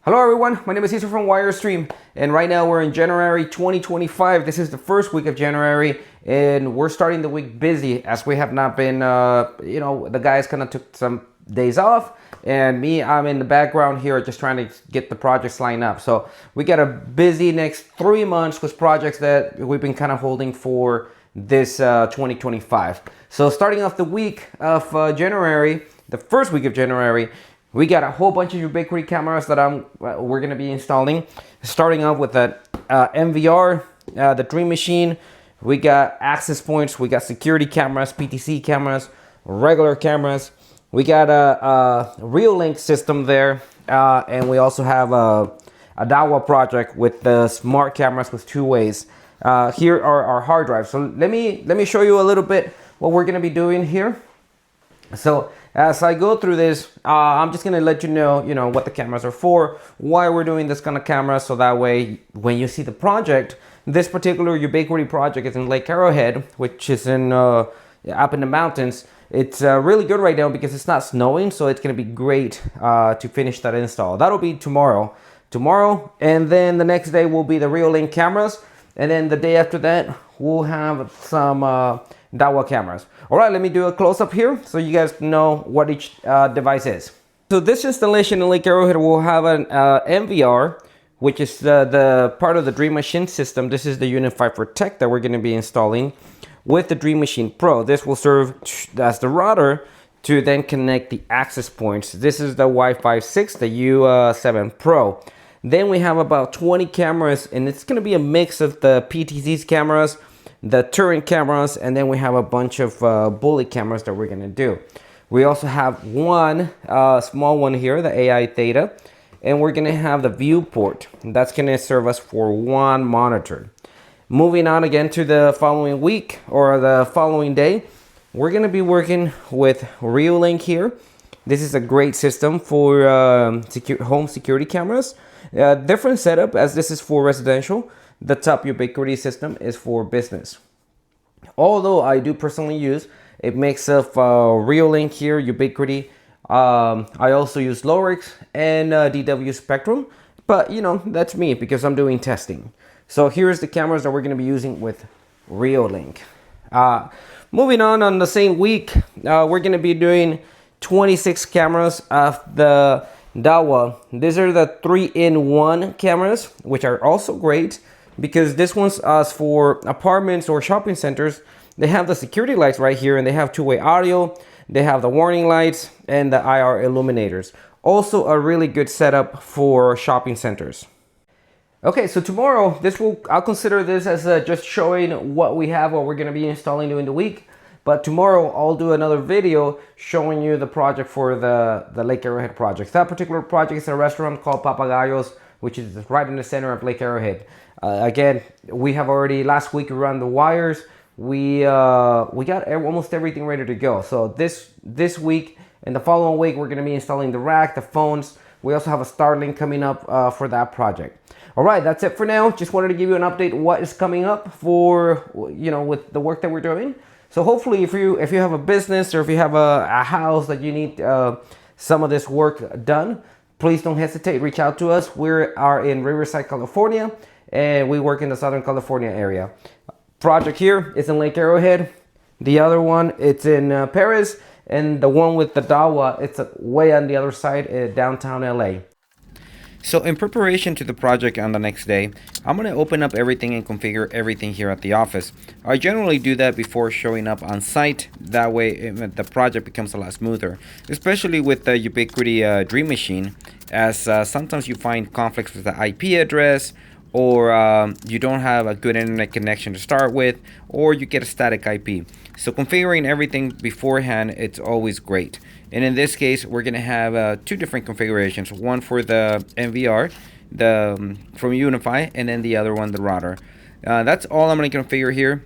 Hello everyone, my name is Cesar from Wirestream, and right now we're in January 2025. This is the first week of January, and we're starting the week busy as we have not been, the guys kind of took some days off, and I'm in the background here just trying to get the projects lined up. So we got a busy next 3 months with projects that we've been kind of holding for this 2025. So starting off the week of January, the first week of January, we got a whole bunch of Ubiquiti cameras that we're gonna be installing. Starting off with the MVR, the Dream Machine. We got access points. We got security cameras, PTZ cameras, regular cameras. We got a Reolink system there, and we also have a Dahua project with the smart cameras with 2 ways. Here are our hard drives. So let me show you a little bit what we're gonna be doing here. So as I go through this, I'm just gonna let you know what the cameras are for, why we're doing this kind of camera, so that way when you see the project, this particular Ubiquiti project is in Lake Arrowhead, which is up in the mountains. It's really good right now because it's not snowing, so it's gonna be great to finish that install. That'll be tomorrow, and then the next day will be the Reolink cameras, and then the day after that we'll have some Dahua cameras. All right, let me do a close-up here so you guys know what each device is. So this installation in Lake Arrowhead will have an MVR, which is the part of the Dream Machine system. This is the Unify Protect that we're going to be installing with the Dream Machine Pro. This will serve as the router to then connect the access points. This is the Wi-Fi 6, the U7 Pro. Then we have about 20 cameras, and it's going to be a mix of the PTZ cameras, the Turret cameras, and then we have a bunch of Bullet cameras that we're gonna do. We also have one small one here, the AI Theta, and we're gonna have the Viewport. That's gonna serve us for one monitor. Moving on again to the following week or the following day, we're gonna be working with Reolink here. This is a great system for home security cameras. Different setup as this is for residential. The top Ubiquiti system is for business. Although I do personally use a mix of Reolink here, Ubiquiti. I also use Lorix and DW Spectrum, but that's me because I'm doing testing. So here's the cameras that we're going to be using with Reolink. Moving on the same week, we're going to be doing 26 cameras of the Dahua. These are the 3-in-1 cameras, which are also great, because this one's for apartments or shopping centers. They have the security lights right here, and they have 2-way audio. They have the warning lights and the IR illuminators. Also a really good setup for shopping centers. Okay, so tomorrow, I'll consider this as just showing what we have, what we're gonna be installing during the week. But tomorrow I'll do another video showing you the project for the Lake Arrowhead project. That particular project is a restaurant called Papagayos, which is right in the center of Lake Arrowhead. Again, we have already, last week we ran the wires. We got almost everything ready to go. So this week and the following week, we're gonna be installing the rack, the phones. We also have a Starlink coming up for that project. All right, that's it for now. Just wanted to give you an update what is coming up for, with the work that we're doing. So hopefully if you have a business or if you have a house that you need some of this work done, please don't hesitate, reach out to us. We are in Riverside, California, and we work in the Southern California area. Project here is in Lake Arrowhead. The other one, it's in Paris, and the one with the Dahua, it's way on the other side, downtown LA. So in preparation to the project on the next day, I'm going to open up everything and configure everything here at the office. I generally do that before showing up on site. That way the project becomes a lot smoother, especially with the Ubiquiti Dream Machine, as sometimes you find conflicts with the IP address, or you don't have a good internet connection to start with, or you get a static IP. So configuring everything beforehand, it's always great. And in this case, we're gonna have 2 different configurations. One for the MVR, from Unify, and then the other one, the router. That's all I'm gonna configure here.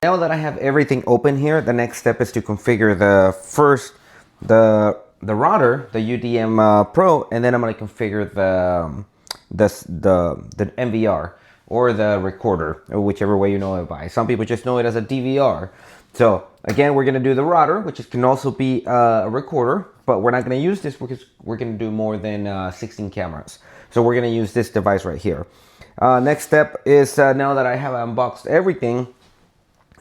Now that I have everything open here, the next step is to configure the router, the UDM Pro, and then I'm going to configure the MVR. or the recorder, or whichever way you know it by. Some people just know it as a DVR. So again, we're gonna do the router, which can also be a recorder, but we're not gonna use this because we're gonna do more than 16 cameras. So we're gonna use this device right here. Next step is now that I have unboxed everything,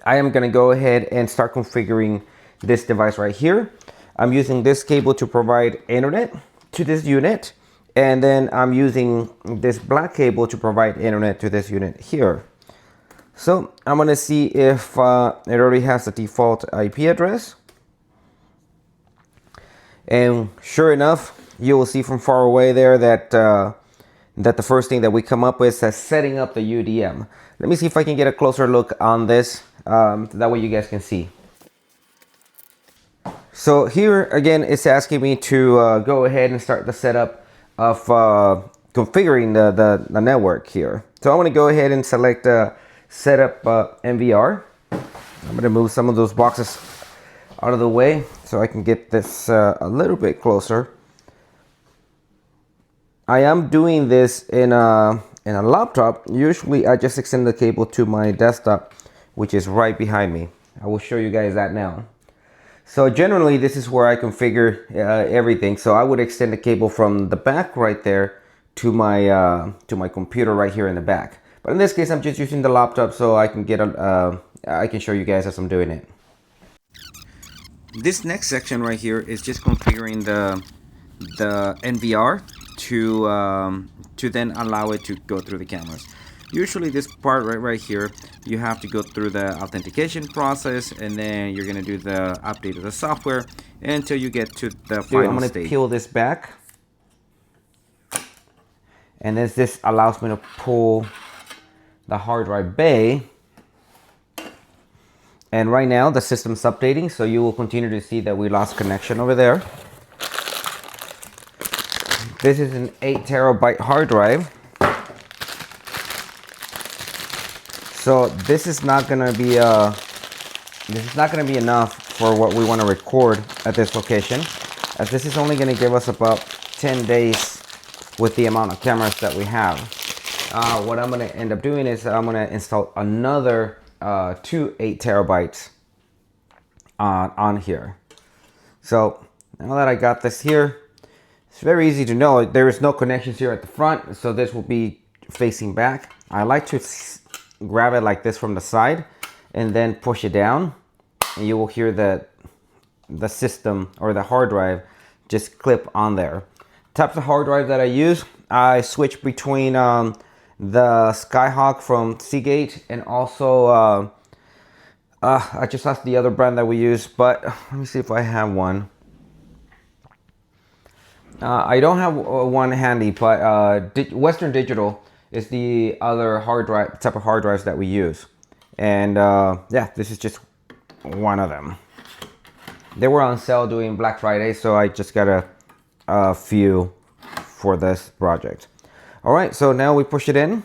I am gonna go ahead and start configuring this device right here. I'm using this cable to provide internet to this unit, and then I'm using this black cable to provide internet to this unit here. So I'm gonna see if it already has the default IP address. And sure enough, you will see from far away there that that the first thing that we come up with says setting up the UDM. Let me see if I can get a closer look on this. That way you guys can see. So here again, it's asking me to go ahead and start the setup of configuring the network here. So I'm going to go ahead and select setup NVR. I'm going to move some of those boxes out of the way so I can get this a little bit closer. I am doing this in a laptop. Usually I just extend the cable to my desktop, which is right behind me. I will show you guys that now. So generally this is where I configure everything. So I would extend the cable from the back right there to my computer right here in the back. But in this case, I'm just using the laptop so I can get I can show you guys as I'm doing it. This next section right here is just configuring the NVR to then allow it to go through the cameras. Usually this part right here, you have to go through the authentication process, and then you're gonna do the update of the software until you get to the final I'm gonna state. peel this back, and this allows me to pull the hard drive bay. And right now the system's updating, so you will continue to see that we lost connection over there. This is an 8 terabyte hard drive. So this is not gonna be enough for what we want to record at this location, as this is only gonna give us about 10 days with the amount of cameras that we have. What I'm gonna end up doing is I'm gonna install another 2 8 terabytes on here. So now that I got this here, it's very easy to know there is no connections here at the front, so this will be facing back. I like to grab it like this from the side and then push it down, and you will hear the system or the hard drive just clip on there. Types of hard drive that I use, I switch between the Skyhawk from Seagate, and also I just lost the other brand that we use, but let me see if I have one. I don't have one handy, but Western Digital is the other hard drive type of hard drives that we use, and yeah, this is just one of them. They were on sale during Black Friday, so I just got a few for this project. All right, so now we push it in,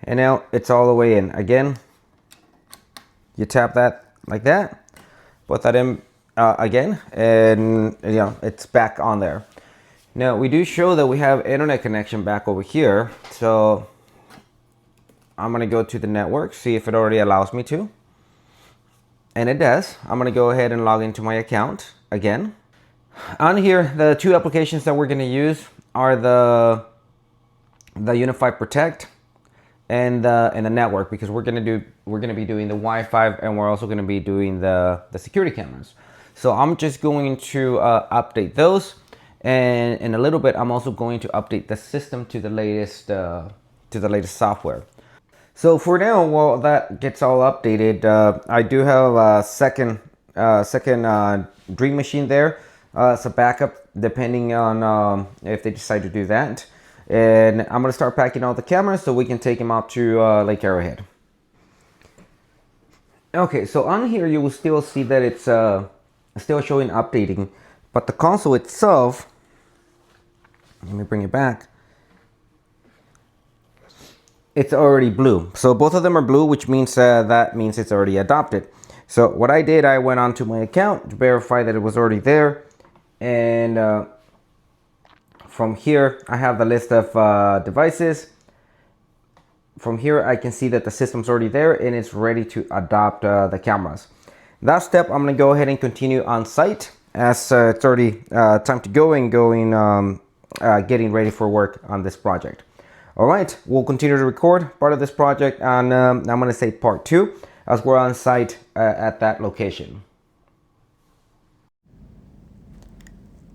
and now it's all the way in. Again, you tap that like that, put that in again, and you know, it's back on there. Now we do show that we have internet connection back over here, so I'm gonna go to the network, see if it already allows me to, and it does. I'm gonna go ahead and log into my account again. On here, the two applications that we're going to use are the UniFi Protect and the network, because we're going to be doing the Wi-Fi, and we're also going to be doing the security cameras. So I'm just going to update those, and in a little bit I'm also going to update the system to the latest software. So for now, while that gets all updated, I do have a second Dream Machine there. It's a backup depending on if they decide to do that. And I'm gonna start packing all the cameras so we can take them out to Lake Arrowhead. Okay, so on here you will still see that it's still showing updating, but the console itself, let me bring it back, it's already blue. So both of them are blue, which means that means it's already adopted. So what I did, I went onto my account to verify that it was already there, and From here, I have the list of devices. From here, I can see that the system's already there and it's ready to adopt the cameras. That step, I'm gonna go ahead and continue on site as it's already time to go and getting ready for work on this project. All right, we'll continue to record part of this project and I'm gonna say part 2 as we're on site at that location.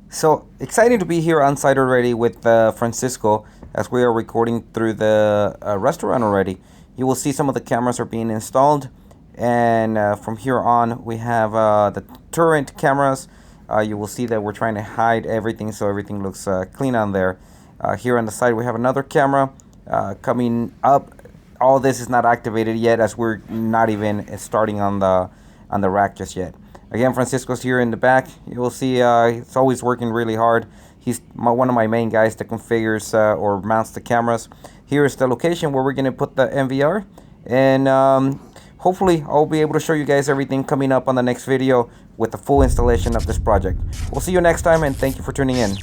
So exciting to be here on site already with Francisco as we are recording through the restaurant already. You will see some of the cameras are being installed, and from here on we have the turret cameras. You will see that we're trying to hide everything so everything looks clean on there. Here on the side we have another camera coming up. All this is not activated yet as we're not even starting on the rack just yet. Again, Francisco's here in the back. You will see he's always working really hard. He's one of my main guys that configures or mounts the cameras. Here is the location where we're going to put the NVR. And hopefully I'll be able to show you guys everything coming up on the next video with the full installation of this project. We'll see you next time, and thank you for tuning in.